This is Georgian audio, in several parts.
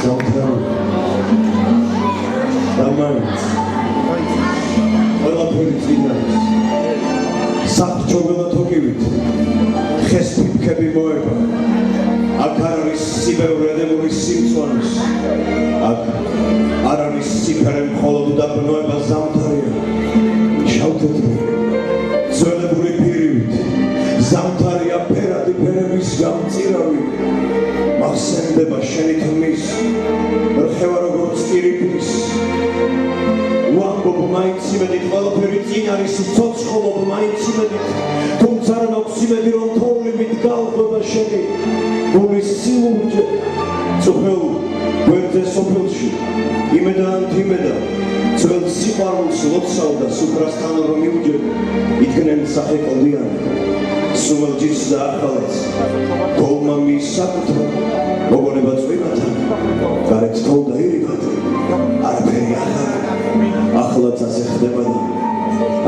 Sometimes the minds ყველაფერი წინავს საფრთხეებად თოკივით ხესფიფქები მოება აქ არ არის სიბევრე დემური სიმწვანის აქ არ არის სიფერე მხოლოდ დაბნოება ზამთარია შავთეთრი ძველებური პირივით ზამთარია ფერადი ფერების გამწირავი მახსენდება შენი თმის რხევა როგორც კირიფის ვამბობ მაინც იმედით ყველაფერი წინ არის ცოცხლობ მაინც იმედით თუმცა არ მაქვს იმედი რომ თოვლივით გავხდება შენი გულის სილურჯე წუხელ გვერდზე სოფელში იმედა ძველ სიყვარულს ლოცავდა სუფრასთან რომ მიუჯერ იდგნენ სახე კლდიანი სუმელჯის და ახალაც თოვლმა მისაკუთრა მოგონება წვიმათან გარეთ თოვდა ირიბად არაფერი ახლაც ასე ხდება და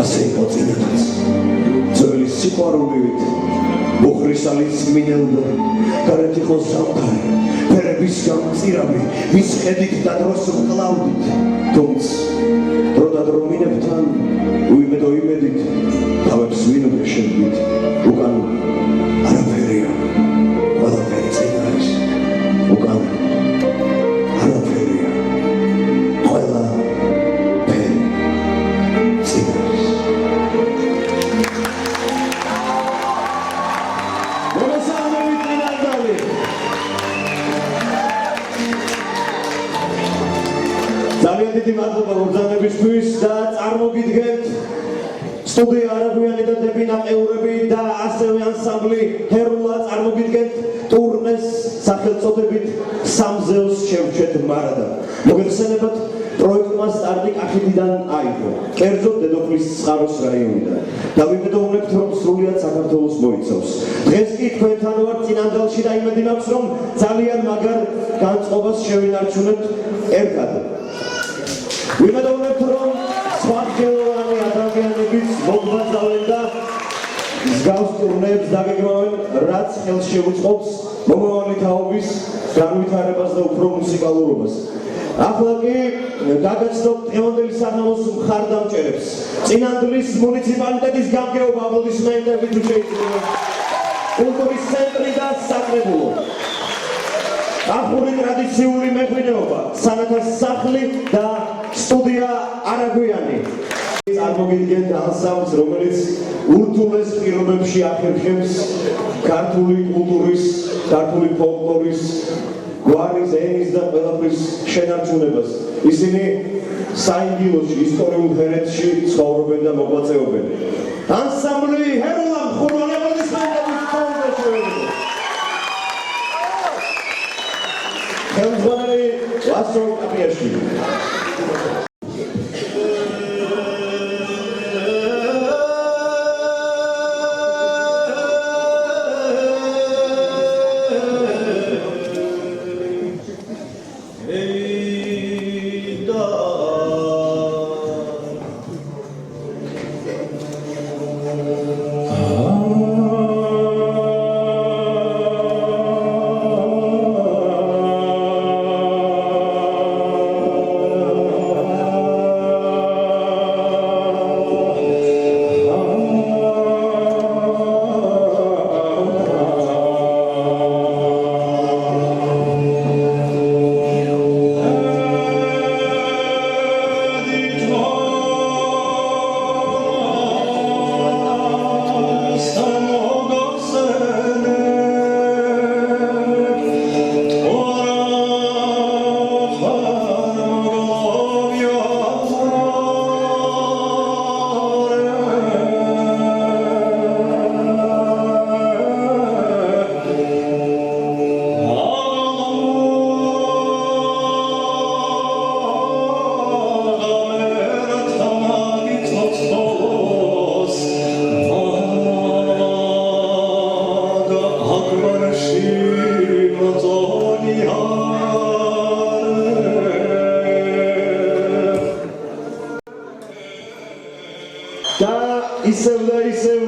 ასე იყო წინათაც ძველი სიყვარულივით მუხრისალის მინელდა გარეთ იყო ზამთარი ფერების გამწირავი მის ხედით და დროს მკლავდით თუმცა დრო და დრო მინებთან უიმედო იმედით თავებს ვინმე შევდით უკან არაფერია ყველაფერი წინ არის უკან არაფერია ყველაფერი წინ არის მოგესალმებით წინანდალი ძალიან დიდი მადლობა მოგზაურობისთვის და წარმოგიდგენთ სტუდია არაბიანი და დებინაყეურები და ასევე ანსამბლი ჰერულა წარმოგიდგენთ ტურნეს სახელწოდებით სამზეოს შევჩეთ მარადა მოგეხსენებათ პროექტმა სტარტი კახეთიდან აიღო კერძოდ დედოფლის წყაროს რაიონიდან და ვიმედოვნებთ რომ სრულიად საქართველოს მოიცავს დღეს კი თქვენთან ვარ წინანდალში და იმედი მაქვს რომ ძალიან მაგარ განწყობას შევინარჩუნებთ ერთად ვიმედოვნებთ რომ სხვა ხელოვანი ადამიანებიც მოგვაწევენ და მსგავს ტურნეებს დაგეგმავენ რაც ხელს შეუწყობს მომავალი თაობის განვითარებას და უფრო მუსიკალურობას ახლა კი გაგაცნობთ დღევანდელი საღამოს მხარდამჭერებს წინანდლის მუნიციპალიტეტის გამგეობა აპლოდისმენტებით თუ შეიძლება კულტურის ცენტრი და საკრებულო ახური ტრადიციული მეღვინეობა სანათა სახლი და სტუდია არაგვიანი წარმოგიდგენთ ანსამბლს რომელიც ურთულეს პირობებში ახერხებს ქართული კულტურის ქართული ფოლკლორის გვარის ენის და ყველაფრის შენარჩუნებას ისინი საინგილოში ისტორიულ ჰერეთში ცხოვრობენ და მოღვაწეობენ ანსამბლი ჰერულა მხურვალე აპლოდისმენტებით მოგესალმებით ხელმძღვანელი ლასო კაპიაშვილი ისევ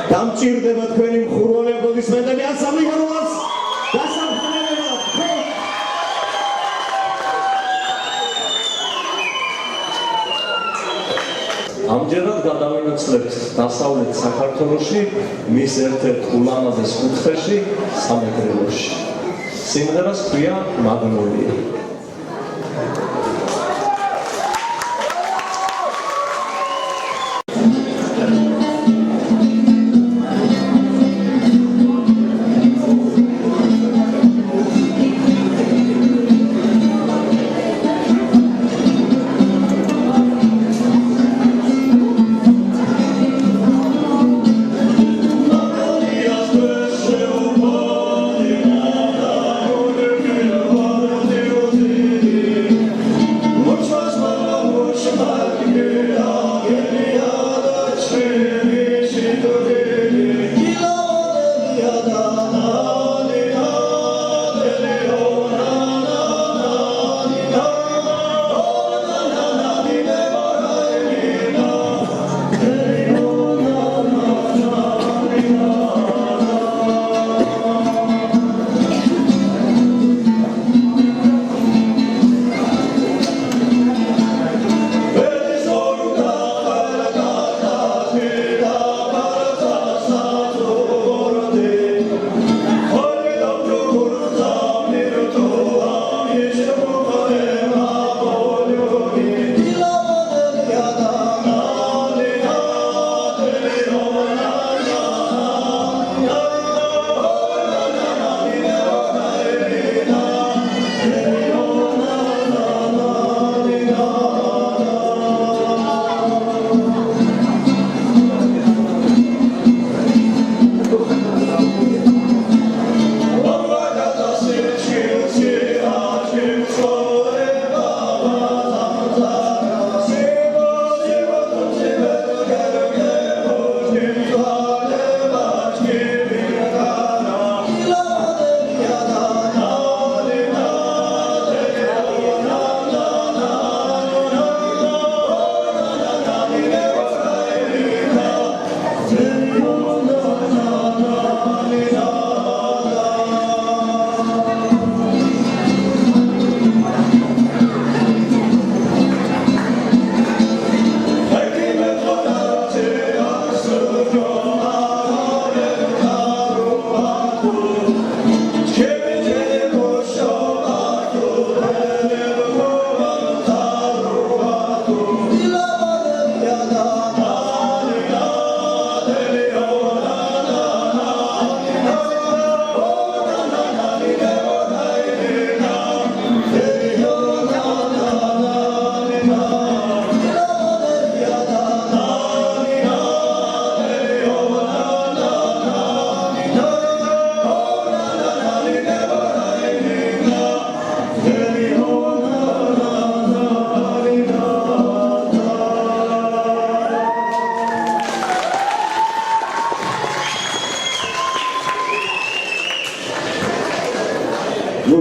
დამჭირდება თქვენი მხურვალე აპლოდისმენტები ანსამბლი ჰერულას დასამხნელებლად ამჯერად გადავინაცვლებთ დასავლეთ საქართველოში, მის ერთ-ერთ ულამაზეს კუთხეში, სამეგრელოში. სიმღერას ქვია მაგნოლია.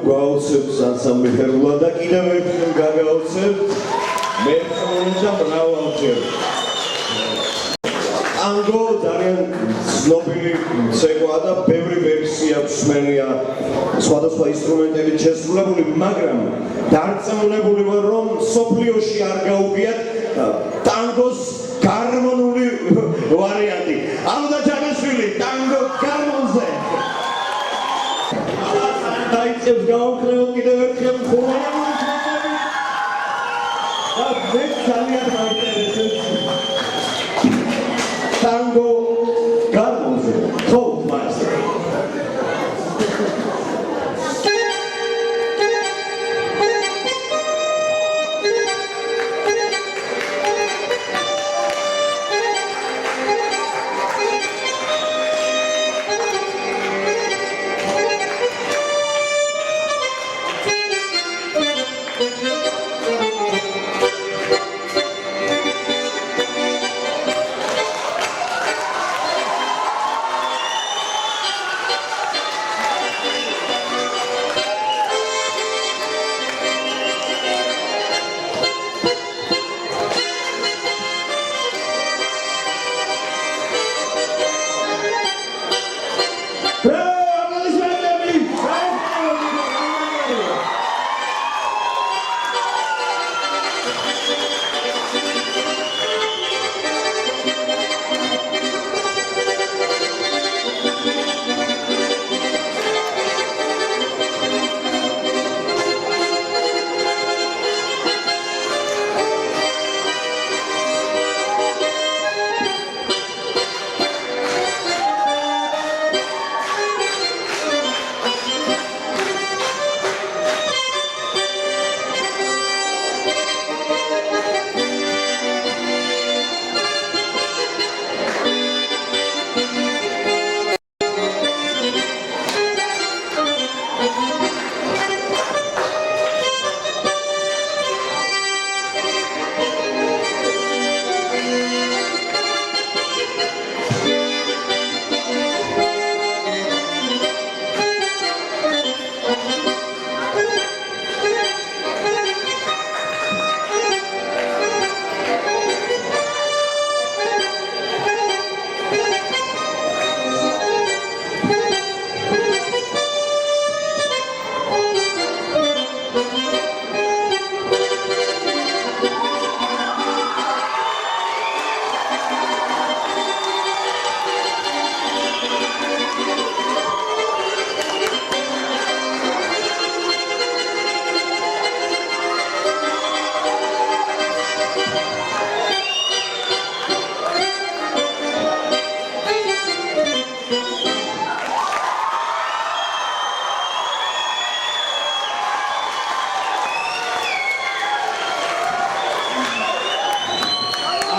გავაოცებთ ანსამბლი ჰერულა და კიდევ ერთხელ გავაოცებთ მე ხმოვანჯა მრავალჯერ. ტანგო ძალიან ცნობილი ცეკვაა და ბევრი ვერსია მსმენია სხვადასხვა ინსტრუმენტებით შესრულებული, მაგრამ დარწმუნებული ვარ, რომ მსოფლიოში არ გაუგიათ ტანგოს გარმონული ვარიანტი. ალუდა ჯანაშვილი, ტანგო გარმონზე. დაიწყებს გაუქმებელ კიდევ ერთხელ ხურვანებული ჩანები და მე ძალიან მაინტერესებს ტანგო გარმონზე თოუთ მაესტრო.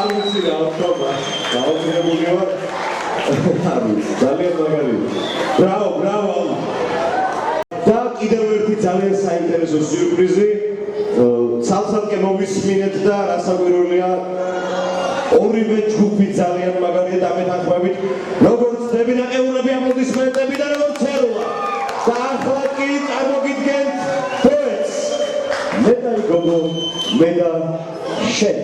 ვიცი რა ვთქვა. გაუძლებული ვარ. ძალიან მაგარია. ბრავო. და კიდევ ერთი ძალიან საინტერესო სიურპრიზი. ცალსადკე მოვისმინეთ და რასაკვირველია ორივე ჯგუფი ძალიან მაგარია დამეთანხმებით. როგორც დებინაყეურები აპლოდისმენტები და როგორც ცერულა. და ახლა კი წარმოგიდგენთ დუეტს. მე და გოგო, მე და შენ.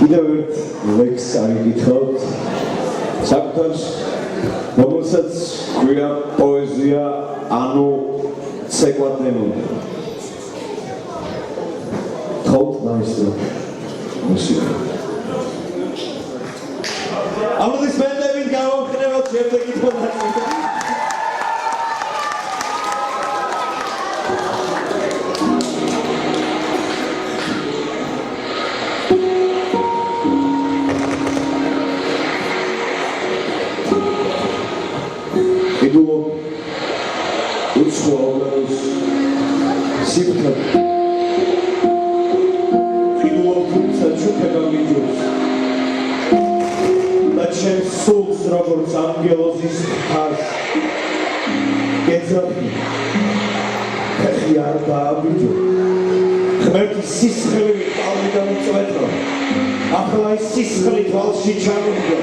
კიდევ ერთ ლექს აღიკითხავთ საკუთარს, რომელსაც ქვია პოეზია, ანუ ცეკვატემული. თხოვთ მაესტრო მუსიკა. აპლოდისმენტებით გავამხნევოთ შემდეგი მონაწილე. როგორც ანგელოზის ხარს გეძრაფი ხეხი არ დააბიჯო ღმერთის სისხლი ტალმიდან უწვეთო ახლა ის სისხლი თვალში ჩამოვიდა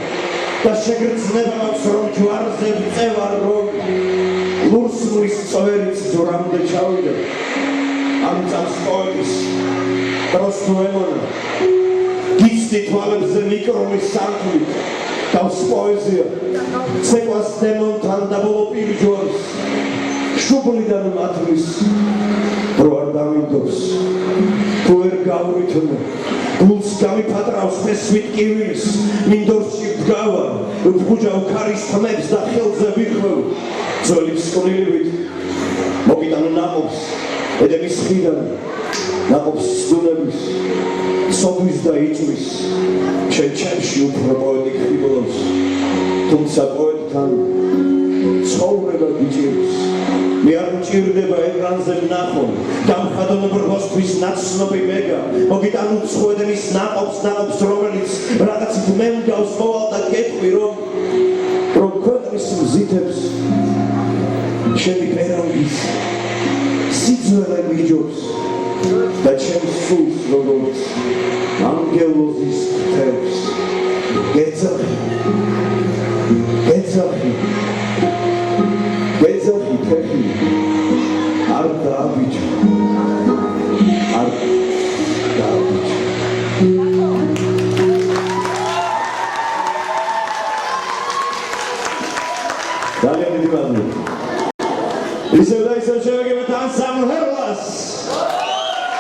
და შეგრძნება მაქვს რომ ჯვარზე ვწევარ რომ ლურსმნის წვერიც ძვრამდე ჩავიდა ამ წამს პოეტის დროს თუ ემონა გიცდი თვალებზე მიკრონის სარკმლით თავს პოეზია ცეკვას დემონთან და ბოლო პირჯვარს შუბლიდან მათმის რო არ დამინდობს თუ ვერ გავრითნო გულს გამიფატრავს მესვით კივილის მინდორში ვდგავარ ვფუჭავ ქარის ხმებს და ხელზე ვიხმევ ძველი მსკვნილივით მოგიტანო ნაყოფს ედემის ხიდან ნაყოფს სუნების სოფლის და იწვის ჩემში უფრო პოეტი ხიბლობს თუმცა პოეტთან ცხოვრება გიჭირს გჭირდება ეკრანზე ნახონ გამხადონ ბროსთვის ნაცნობი მეგა მოგიტან უცხოედენის ნაყოფს რომელიც რაღაცით მე მგავს მოვალ და კეთვი რომ ქვეყნის მზითებს ჩემი პერანგის სიძველე მიჯობს და ჩემს სულს როგორც ანგელოზის თევს გეძახი თექი არ დააბიჯო ძალიან დიდი მადლობა ისევ და ისევ შევაგებთ ანსამბლ ჰერლას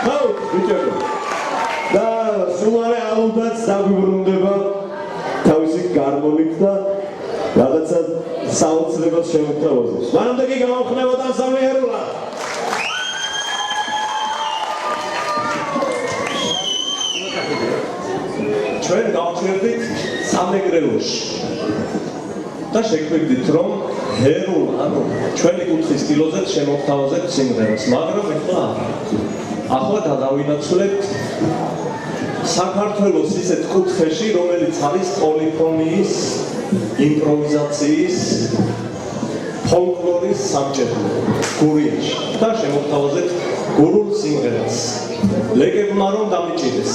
ხო ბიჭებო და სულარე ალბათ დაგვიბრუნდება თავისი გარმონით და რაღაცა საოცრებას შემოგთავაზებს მანამდე კი გამოვხნევოთ ანსამბლი ჰერლა ჩვენ გავჩერდით სამეგრელოში და შეგვიძლია რომ ჰერულ ანუ ჩვენი კუთხის კილოზე შემოგთავაზებთ სიმღერას მაგრამ ახლა გადავინაცვლებთ საქართველოს ისეთ კუთხეში რომელიც არის პოლიფონიის იმპროვიზაციის ფოლკლორის სამჭედლო გურიაში და შემოგთავაზებთ გურულ სიმღერას ლეგებმა რომ დამიჭირდეს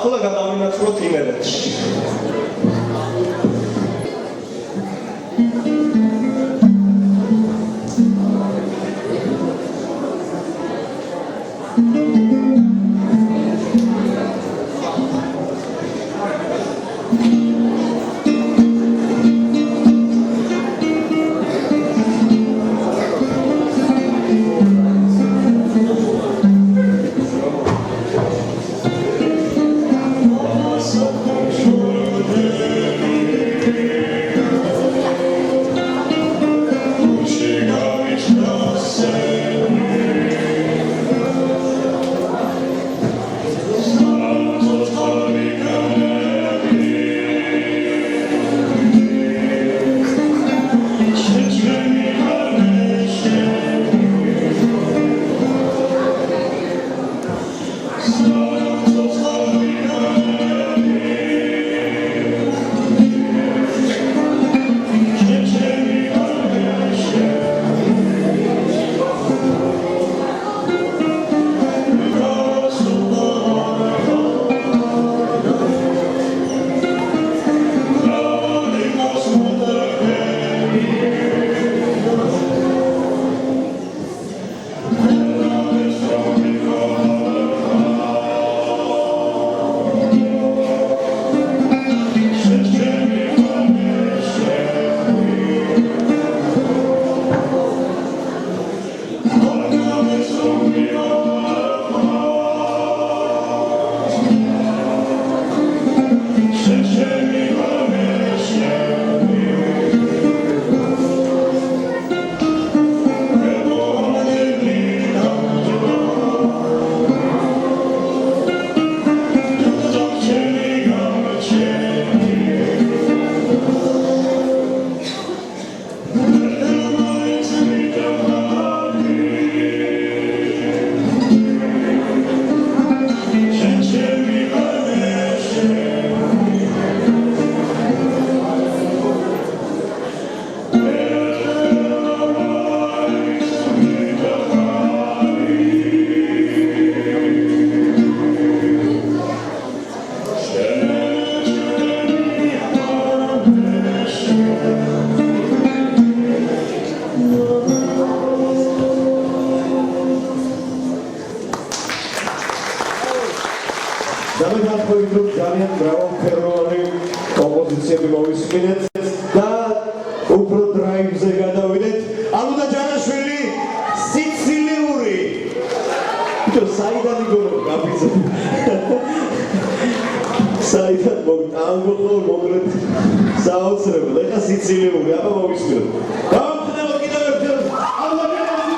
ახლა გადავინაცვლოთ იმერეთში. So დამეთანხმებით რომ ძალიან მრავალფეროვანი კომპოზიციები მოვისმინეთ და უფრო დრაივზე გადავიდეთ. ალუდა ჯანაშვილი სიცილიური. ბიჭო, საიდან იგონებ გაფიცე? საიდან მოგტანგო ხო მოგრეთ საოცრებად. ეხა სიცილიური, აბა მოვისმინოთ. გამხნევო კიდევ ერთხელ. ალუდა ჯანაშვილი.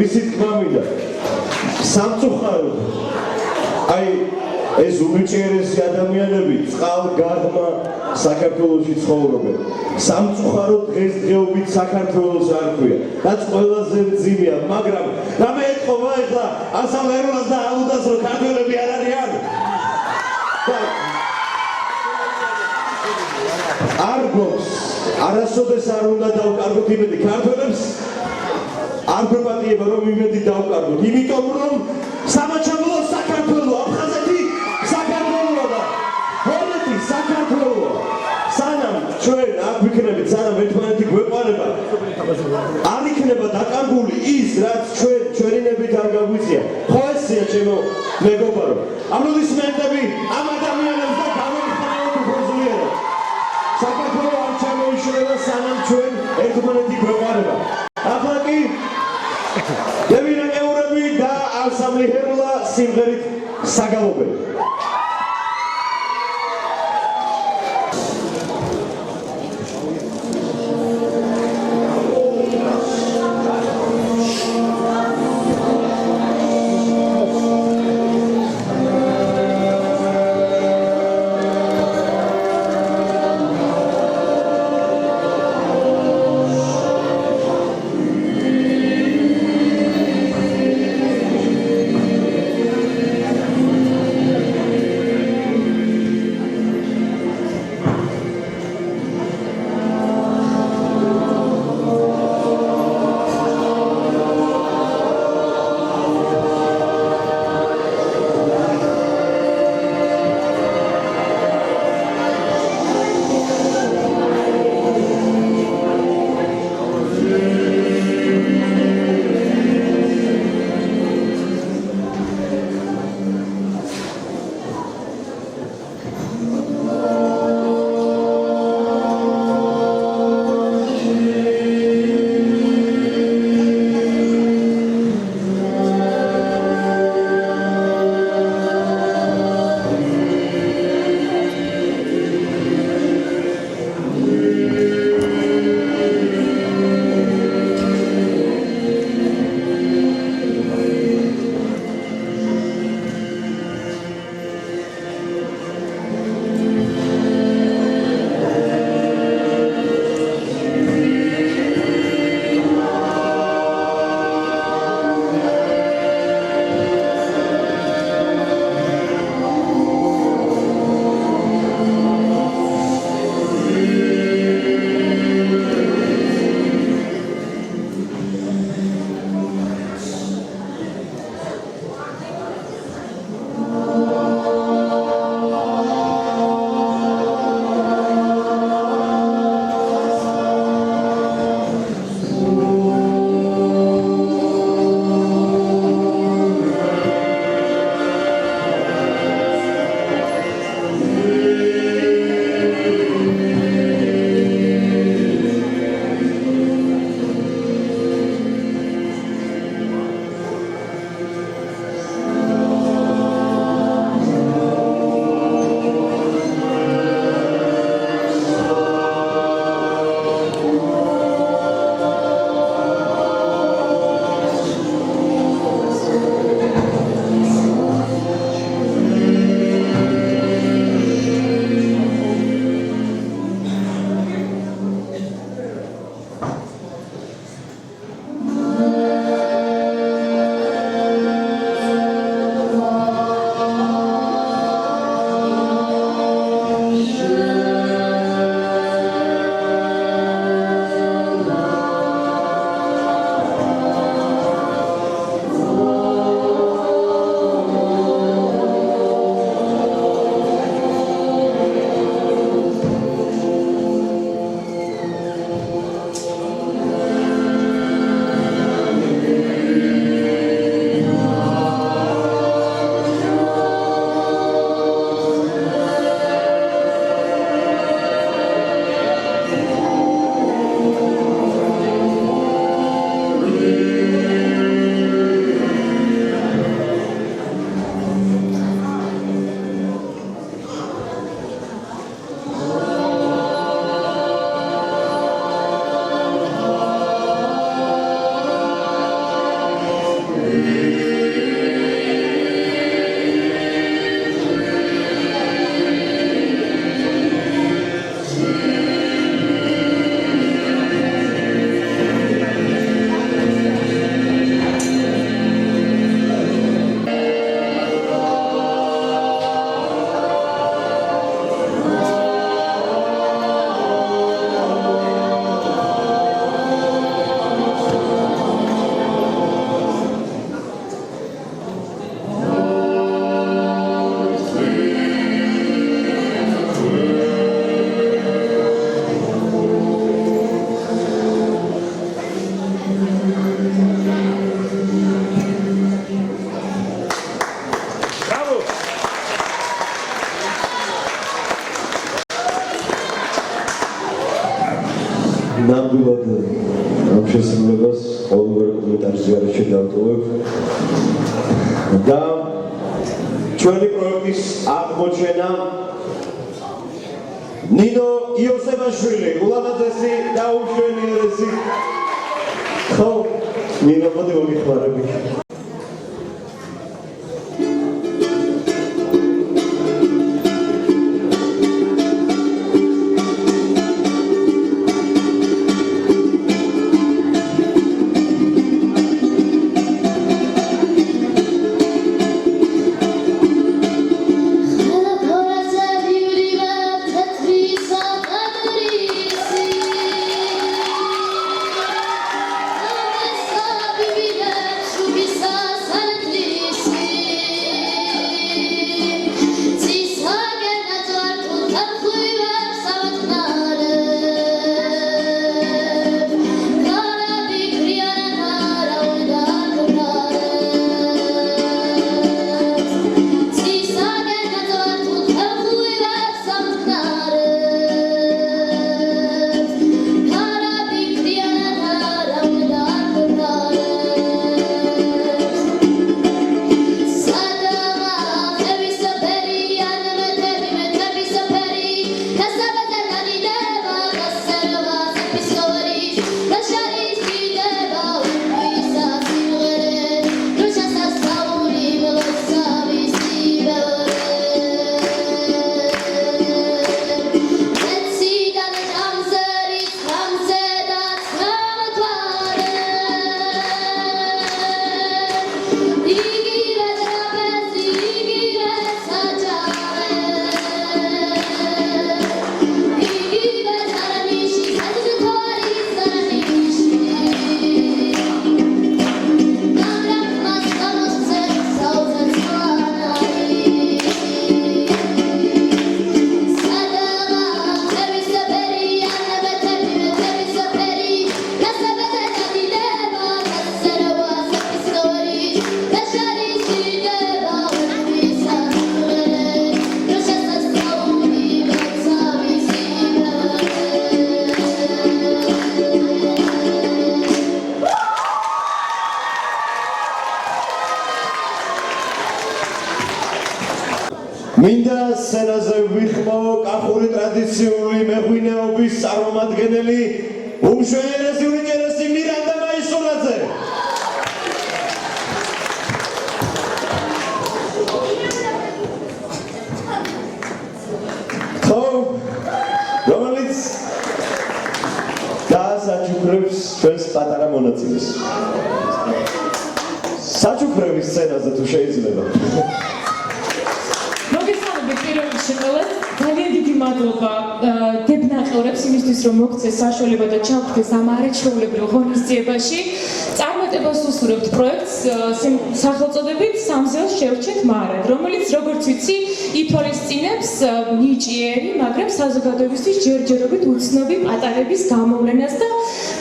რისით გმამიდა სამწუხაროდ აი ეს უბრიჭერესი ადამიანები წყალგაღმა საქართველოში ცხოვრობენ სამწუხაროდ დღესდღეობით საქართველოს არ ქვია რაც ყველაზე მძიმეა მაგრამ რამე ეთქობა ეხლა ასალერონას და ალუდას რომ ქართველები არ არიან არ გვაქვს არასოდეს არ უნდა დავკარგოთ იმედი ქართველებს არ გვეპატიება რომ იმედი დავკარგოთ იმიტომ რომ სამაჩაბლო საქართველო აფხაზეთი საქართველოა და ჰოლეთი საქართველოა სანამ ჩვენ არ ვიქნებით სანამ ერთმანეთი გვეყარება არ იქნება დაკარგული ის რაც ჩვენინებით არ გაგვიწია ხო ესეა ჩემო მეგობარო აპლოდისმენტები ამ ადამიანებს და გამოიხსენოთ უხუცესად საქართველო არ ჩამოიშლება სანამ ჩვენ ერთმანეთი გვეყარება ახლა კი დევინა ევრები და ანსამბლი ჰერლა სიმღერით საგალობელი ნამდვილად ამ შესრულებას ყოველგვარი კომენტარზე არ შედავტოვებ და ჩვენი პროექტის აღმოჩენა ნინო იოსებაშვილი ულამაზესი და უშენიერესი ხო ნინო მოდი მოგიხმარები მინდა სცენაზე ვიხმო კახური ტრადიციული მეღვინეობის წარმომადგენელი უმშვენიერესი უიჭერესი მირანდა მაისურაძე. რომელიც დაასაჩუქრებს ჩვენს პატარა მონაწილეს. საჩუქრების სცენაზე თუ შეიძლება. ძალიან დიდი მადლობა დებნაყევრებს იმისთვის რომ მოგცეს საშუალება და ჩავხვდეს ამ არაჩვეულებრივ ღონისძიებაში. წარმატებას უსურვებთ პროექტს სახელწოდებით სამზელს შევრჩეთ მარად, რომელიც როგორც ვიცი ითვალისწინებს ნიჭიერი, მაგრამ საზოგადოებისთვის ჯერჯერობით უცნობი პატარების გამოვლენას და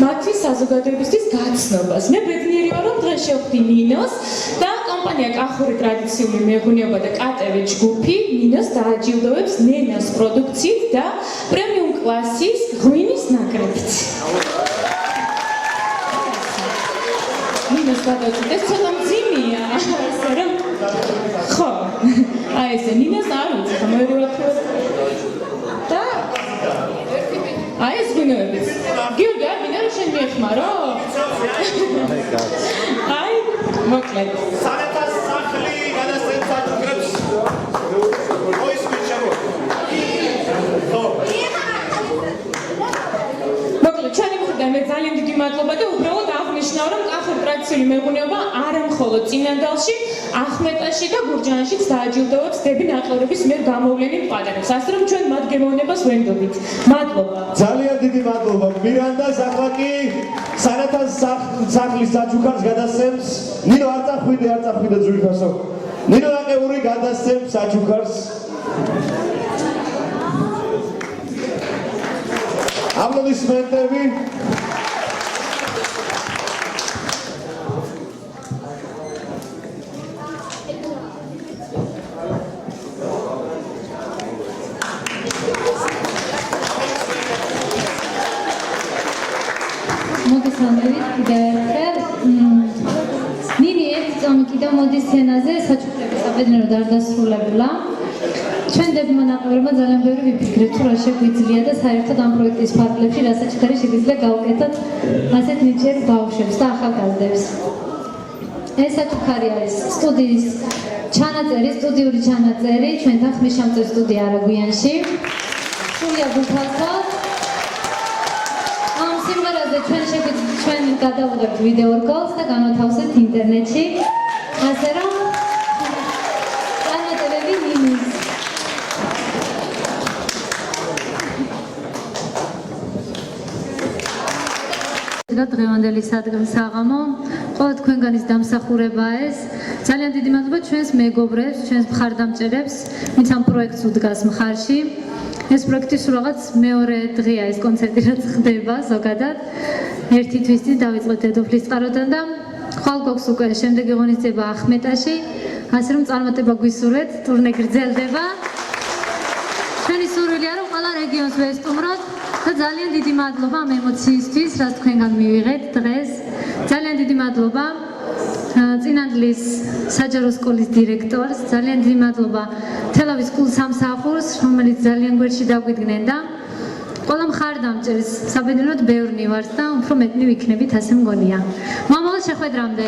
მათი საზოგადოებისთვის გაცნობას. მე ბედნიერი ვარ რომ დღეს შევხვდი ნინოს და კომპანია კახური ტრადიციული მეღვინეობა და კატევ ჯგუფი ნინოს დააჯილდოვებს ნენას პროდუქციით და პრემიუმ კლასის ღვინის ნაკრებით. ნინოს გადავწყვეტეს ცოტა მძიმეა, ასე რომ ხო, აი ესე ნინოს არ ვიცი ხომ მე ვარ და აი ეს ღვინოებიც. გიორგი არ მინდა რომ შენ მიეხმარო? აი მოკლედ. სანათას სახლი გადასცემს საჩუქრებს. მოკლედ ჩვენი მხრიდან მე ძალიან დიდი მადლობა და უბრალოდ აღნიშნავ რომ კახური ტრადიციული მეღვინეობა არა მხოლოდ წინანდალში, ახმეტაში და გურჯაანშიც დააჯილდოვებს დებნაყევრების მიერ გამოვლენილ პატარებს. ასე რომ ჩვენ მათ გემოვნებას ვენდობთ. მადლობა. ძალიან დიდი მადლობა. მირანდას ახლა კი სანათას სახლის საჩუქარს გადასცემს. ნინო არ წახვიდე ძვირფასო. ნინო აყეული გადასცემს საჩუქარს. აპლოდისმენტები. მოგესალმებით კიდევ ერთხელ. ნინი ერთი წამი კიდევ მოდის სცენაზე, საჩუქრების საბედნიეროდ არ დასრულებულა. ჩვენ დებმონაყვრებმა ძალიან ბევრი ვიფიქრეთ, თუ რა შეგვიძლია და საერთოდ ამ პროექტის ფარგლებში რასაც ხარი შეგვიძლია გავუკეთოთ ასეთ ნიჭიერ ბავშვებს და ახალგაზრდებს. ეს საჩუქარი არის სტუდიის ჩანაწერი, სტუდიური ჩანაწერი, ჩვენთან ხმისჩამწერ სტუდია არაგვიანში. სრულიად უფასოდ. ამ სიმღერაზე ჩვენ გადავუღებთ ვიდეო რგოლს და განვათავსებთ ინტერნეტში. ასე რომ წარმატებები ნინის. დღევანდელი საღამო ყველა თქვენგანის დამსახურებაა ეს. ძალიან დიდი მადლობა ჩვენს მეგობრებს, ჩვენს მხარდამჭერებს, ვინც ამ პროექტს უდგას მხარში. ეს პროექტი სულ რაღაც მეორე დღეა ეს კონცერტი რაც ხდება ზოგადად. ერთი თვის წინ დავიწყეთ დედოფლის წყაროდან და ხვალ გვაქვს უკვე შემდეგი ღონისძიება ახმეტაში. ასე რომ წარმატება გვისურვეთ, ტურნე გრძელდება. ჩვენი სურვილია რომ ყველა რეგიონს ვესტუმროთ და ძალიან დიდი მადლობა ამ ემოციისთვის, რაც თქვენგან მივიღეთ დღეს. ძალიან დიდი მადლობა წინანდლის საჯარო სკოლის დირექტორს, ძალიან დიდი მადლობა თელავის კულსამსახურს, რომელიც ძალიან გვერდში დაგვიდგნენ და ყველა მხარდამჭერს, საბედნიეროდ ბევრნი ვართ და უფრო მეტნი ვიქნებით, ასე მგონია. მომავალ შეხვედრამდე.